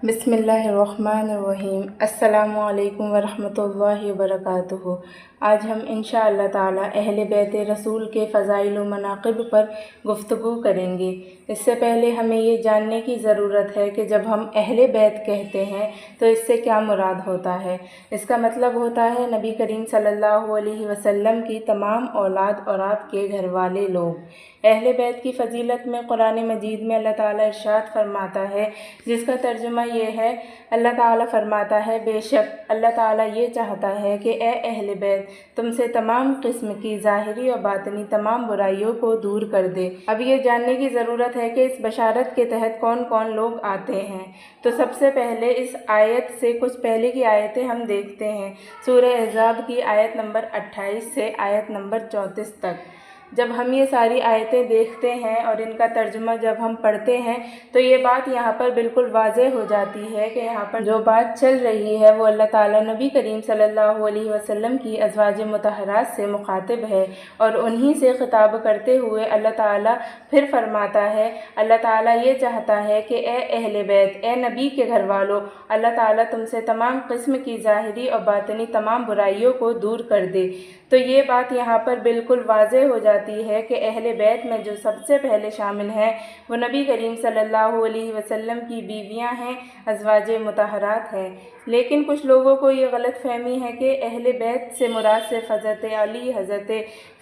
बिस्मिल्लाहिर्रहमानिर्रहीम। अस्सलामु अलैकुम वरहमतुल्लाहि वबरकातुहू। आज हम इंशाअल्लाह ताला अहले बैत रसूल के फ़ज़ाइल व मनाक़िब पर गुफ्तगू करेंगे। इससे पहले हमें ये जानने की ज़रूरत है कि जब हम अहले बैत कहते हैं तो इससे क्या मुराद होता है। इसका मतलब होता है नबी करीम सल्लल्लाहु अलैहि वसल्लम की तमाम औलाद और आपके घर वाले लोग। अहले बैत की फ़जीलत में कुरान मजीद में अल्लाह ताला इरशाद फरमाता है, जिसका तर्जुमा ये है, अल्लाह ताला फरमाता है, बेशक अल्लाह ताला ये चाहता है कि ए अहले बैत तुमसे तमाम किस्म की ज़ाहिरी और बातनी तमाम बुराइयों को दूर कर दे। अब ये जानने की ज़रूरत है कि इस बशारत के तहत कौन कौन लोग आते हैं। तो सबसे पहले इस आयत से कुछ पहले की आयतें हम देखते हैं। सूरह अहज़ाब की आयत नंबर 28 से आयत नंबर 34 तक। जब हम ये सारी आयतें देखते हैं और इनका तर्जुमा जब हम पढ़ते हैं तो ये बात यहाँ पर बिल्कुल वाज़ेह हो जाती है कि यहाँ पर जो बात चल रही है वो अल्लाह ताला नबी करीम सल्लल्लाहु अलैहि वसल्लम की अज़वाज मुतहरात से मुखातिब है और उन्हीं से ख़िताब करते हुए अल्लाह ताला फिर फरमाता है, अल्लाह ताला ये चाहता है कि ए अहले बैत, ए नबी के घर वालों, अल्लाह ताला तुमसे तमाम किस्म की ज़ाहिरी और बातनी तमाम बुराइयों को दूर कर दे। तो ये बात यहाँ पर बिल्कुल वाज़ेह हो जाती है कि अहले बैत में जो सबसे पहले शामिल हैं वो नबी करीम सल्लल्लाहु अलैहि वसल्लम की बीवियाँ हैं, अज़वाज मुतहरात हैं। लेकिन कुछ लोगों को ये गलत फहमी है कि अहले बैत से मुराद सिर्फ़ हज़रत अली, हज़रत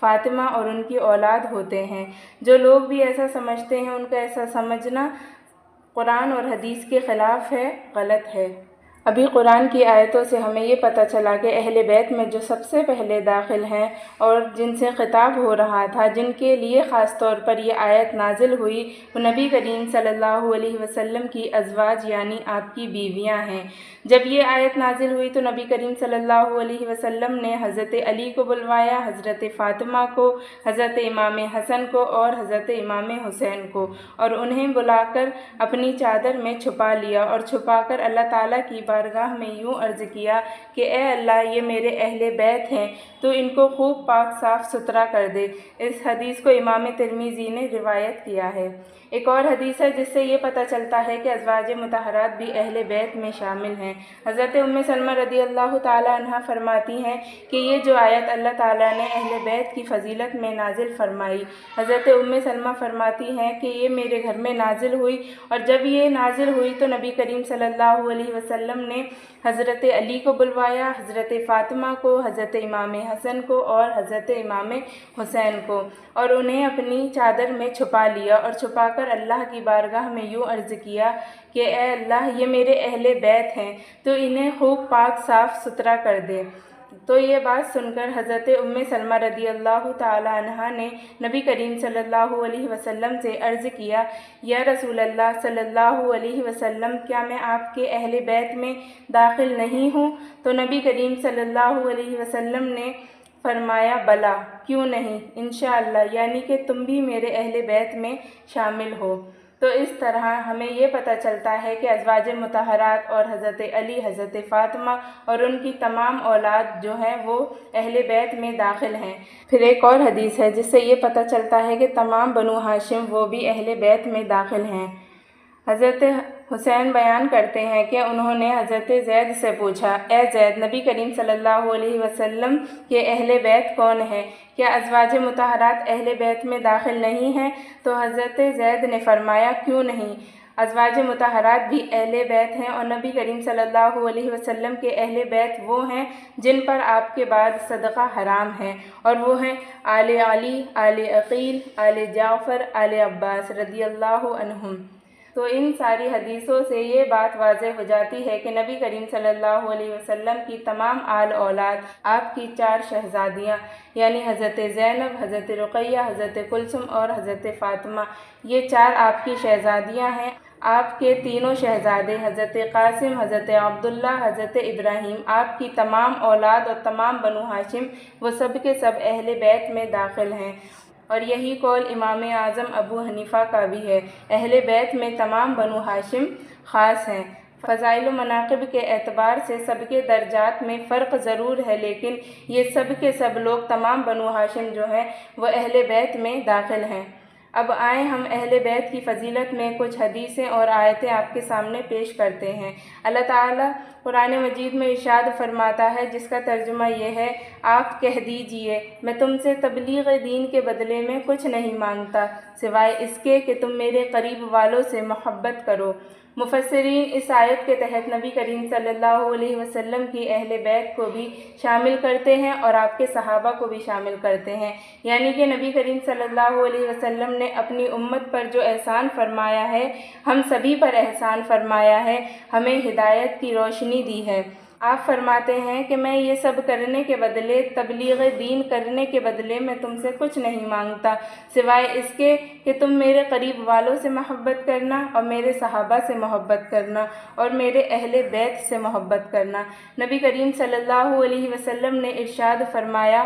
फ़ातिमा और उनकी औलाद होते हैं। जो लोग भी ऐसा समझते हैं उनका ऐसा समझना कुरान और हदीस के ख़िलाफ़ है, गलत है। अभी कुरान की आयतों से हमें ये पता चला कि अहले बैत में जो सबसे पहले दाखिल हैं और जिनसे ख़िताब हो रहा था, जिनके लिए ख़ास तौर पर ये आयत नाजिल हुई, वो नबी करीम सल्लल्लाहु अलैहि वसल्लम की अज़वाज यानी आपकी बीवियां हैं। जब ये आयत नाजिल हुई तो नबी करीम सल्लल्लाहु अलैहि वसल्लम ने हज़रत अली को बुलवाया, हज़रत फ़ातिमा को, हज़रत इमाम हसन को और हज़रत इमाम हुसैन को, और उन्हें बुलाकर अपनी चादर में छुपा लिया और छुपाकर अल्लाह ताला की बारगाह में यूँ अर्ज़ किया कि ए अल्लाह, ये मेरे अहले बैत हैं, तो इनको खूब पाक साफ़ सुथरा कर दे। इस हदीस को इमाम तिरमिज़ी ने रिवायत किया है। एक और हदीस है जिससे ये पता चलता है कि अज़वाज मुतहरात भी अहले बैत में शामिल हैं। हज़रत उम्मे सलमा रदी अल्लाह ताला अन्हा फरमाती हैं कि ये जो आयत अल्लाह ताला ने अहले बैत की फ़जीलत में नाजिल फरमाई, हज़रत उम्मे सलमा फरमाती हैं कि ये मेरे घर में नाजिल हुई, और जब ये नाजिल हुई तो नबी करीम सल्लल्लाहु अलैहि वसल्लम ने हज़रत अली को बुलवाया, हज़रत फ़ातिमा को, हज़रत इमाम हसन को और हज़रत इमाम हुसैन को, और उन्हें अपनी चादर में छुपा लिया और छुपाकर अल्लाह की बारगाह में यूँ अर्ज़ किया कि ए अल्लाह, ये मेरे अहले बैत हैं, तो इन्हें खूब पाक साफ़ सुथरा कर दे। तो ये बात सुनकर हज़रत उम्मे सलमा रदी अल्लाह ताला अन्हा ने नबी करीम सल्लल्लाहु अलैहि वसल्लम से अर्ज़ किया, या रसूल अल्लाह सल्लल्लाहु अलैहि वसल्लम, क्या मैं आपके अहले बैत में दाखिल नहीं हूँ? तो नबी करीम सल्लल्लाहु अलैहि वसल्लम ने फरमाया, बला, क्यों नहीं, इंशाअल्लाह, यानी कि तुम भी मेरे अहले बैत में शामिल हो। तो इस तरह हमें ये पता चलता है कि अज़वाज मुतहरात और हज़रत अली, हज़रत फ़ातिमा और उनकी तमाम औलाद जो हैं वो अहले बैत में दाखिल हैं। फिर एक और हदीस है जिससे ये पता चलता है कि तमाम बनु हाशिम वो भी अहले बैत में दाखिल हैं। हज़रत हुसैन बयान करते हैं कि उन्होंने हज़रत ज़ैद से पूछा, ए ज़ैद, नबी करीम सल्लल्लाहु अलैहि वसल्लम के अहले बैत कौन हैं? क्या अज़वाज मुतहरात अहले बैत में दाखिल नहीं हैं? तो हज़रत ज़ैद ने फरमाया, क्यों नहीं, अज़वाज मुतहरात भी अहले बैत हैं, और नबी करीम सल्लल्लाहु अलैहि वसल्लम के अहले बैत वो हैं जिन पर आपके बाद सदका हराम है, और वो हैं आले अली, आले अक़ील, आले जाफ़र, आले अब्बास रदी अल्लाहु अन्हुम। तो इन सारी हदीसों से ये बात वाज़ेह हो जाती है कि नबी करीम सल्लल्लाहु अलैहि वसल्लम की तमाम आल औलाद, आपकी 4 शहज़ादियाँ यानी हज़रत ज़ैनब, हज़रत रुक़ैया, हज़रत कुलसुम और हज़रत फ़ातिमा, ये 4 आपकी शहज़ादियाँ हैं। आपके तीनों शहज़ादे हज़रत क़ासिम, हज़रत अब्दुल्ला, हज़रत इब्राहीम, आपकी तमाम औलाद और तमाम बनु हाशिम वो सब के सब अहले बैत में दाखिल हैं। और यही कौल इमाम आज़म अबू हनीफ़ा का भी है। अहले बैत में तमाम बनु हाशिम ख़ास हैं। फ़ज़ाइल व मनाक़िब के एतबार से सबके दर्जात में फ़र्क ज़रूर है, लेकिन ये सब के सब लोग, तमाम बनु हाशिम जो हैं वो अहले बैत में दाखिल हैं। اب آئیں ہم اہل بیت کی فضیلت میں کچھ حدیثیں اور آیتیں آپ کے سامنے پیش کرتے ہیں۔ اللہ تعالیٰ قرآن مجید میں ارشاد فرماتا ہے، جس کا ترجمہ یہ ہے، آپ کہہ دیجئے میں تم سے تبلیغ دین کے بدلے میں کچھ نہیں مانگتا سوائے اس کے کہ تم میرے قریب والوں سے محبت کرو۔ مفسرین اس آیت کے تحت نبی کریم صلی اللہ علیہ وسلم کی اہل بیت کو بھی شامل کرتے ہیں اور آپ کے صحابہ کو بھی شامل کرتے ہیں، یعنی کہ نبی کریم صلی اللہ علیہ وسلم نے اپنی امت پر جو احسان فرمایا ہے، ہم سبھی پر احسان فرمایا ہے، ہمیں ہدایت کی روشنی دی ہے۔ آپ فرماتے ہیں کہ میں یہ سب کرنے کے بدلے، تبلیغ دین کرنے کے بدلے میں تم سے کچھ نہیں مانگتا سوائے اس کے کہ تم میرے قریب والوں سے محبت کرنا اور میرے صحابہ سے محبت کرنا اور میرے اہل بیت سے محبت کرنا۔ نبی کریم صلی اللہ علیہ وسلم نے ارشاد فرمایا،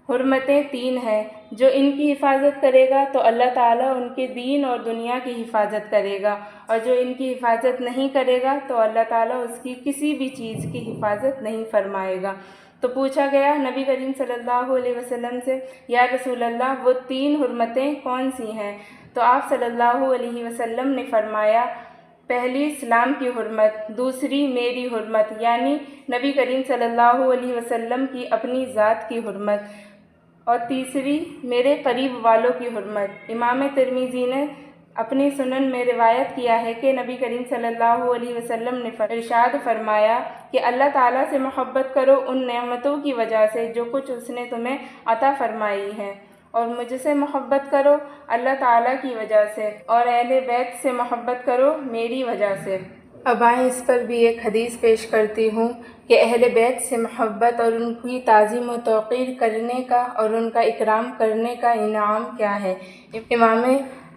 حرمتیں 3 ہیں، جو ان کی حفاظت کرے گا تو اللہ تعالیٰ ان کے دین اور دنیا کی حفاظت کرے گا، اور جو ان کی حفاظت نہیں کرے گا تو اللہ تعالیٰ اس کی کسی بھی چیز کی حفاظت نہیں فرمائے گا۔ تو پوچھا گیا نبی کریم صلی اللہ علیہ وسلم سے، یا رسول اللہ وہ 3 حرمتیں کون سی ہیں؟ تو آپ صلی اللہ علیہ وسلم نے فرمایا، پہلی اسلام کی حرمت، دوسری میری حرمت یعنی نبی کریم صلی اللہ علیہ وسلم کی اپنی ذات کی حرمت، اور تیسری میرے قریب والوں کی حرمت۔ امام ترمذی نے اپنی سنن میں روایت کیا ہے کہ نبی کریم صلی اللہ علیہ وسلم نے ارشاد فرمایا کہ اللہ تعالیٰ سے محبت کرو ان نعمتوں کی وجہ سے جو کچھ اس نے تمہیں عطا فرمائی ہے، اور مجھ سے محبت کرو اللہ تعالیٰ کی وجہ سے، اور اہل بیت سے محبت کرو میری وجہ سے۔ اب آئیں اس پر بھی ایک حدیث پیش کرتی ہوں کہ اہل بیت سے محبت اور ان کی تعظیم و توقیر کرنے کا اور ان کا اکرام کرنے کا انعام کیا ہے۔ امام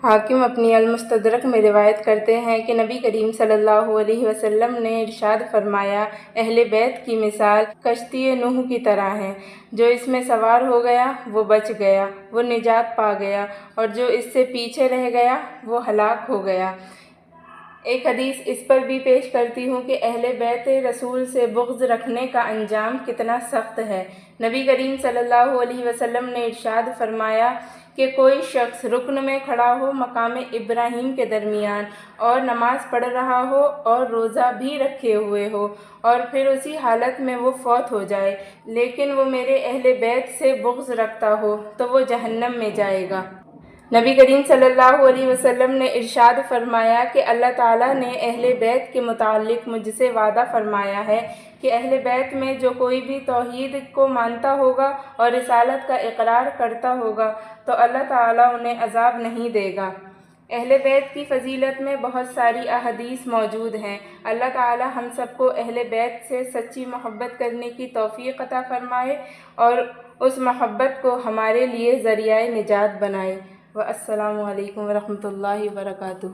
حاکم اپنی المستدرک میں روایت کرتے ہیں کہ نبی کریم صلی اللہ علیہ وسلم نے ارشاد فرمایا، اہل بیت کی مثال کشتی نوح کی طرح ہے، جو اس میں سوار ہو گیا وہ بچ گیا، وہ نجات پا گیا، اور جو اس سے پیچھے رہ گیا وہ ہلاک ہو گیا۔ ایک حدیث اس پر بھی پیش کرتی ہوں کہ اہل بیت رسول سے بغض رکھنے کا انجام کتنا سخت ہے۔ نبی کریم صلی اللہ علیہ وسلم نے ارشاد فرمایا کہ کوئی شخص رکن میں کھڑا ہو مقام ابراہیم کے درمیان اور نماز پڑھ رہا ہو اور روزہ بھی رکھے ہوئے ہو، اور پھر اسی حالت میں وہ فوت ہو جائے لیکن وہ میرے اہل بیت سے بغض رکھتا ہو تو وہ جہنم میں جائے گا۔ نبی کریم صلی اللہ علیہ وسلم نے ارشاد فرمایا کہ اللہ تعالیٰ نے اہل بیت کے متعلق مجھ سے وعدہ فرمایا ہے کہ اہل بیت میں جو کوئی بھی توحید کو مانتا ہوگا اور رسالت کا اقرار کرتا ہوگا تو اللہ تعالیٰ انہیں عذاب نہیں دے گا۔ اہل بیت کی فضیلت میں بہت ساری احادیث موجود ہیں۔ اللہ تعالیٰ ہم سب کو اہل بیت سے سچی محبت کرنے کی توفیق عطا فرمائے اور اس محبت کو ہمارے لیے ذریعہ نجات بنائے۔ والسلام علیکم ورحمۃ اللہ وبرکاتہ۔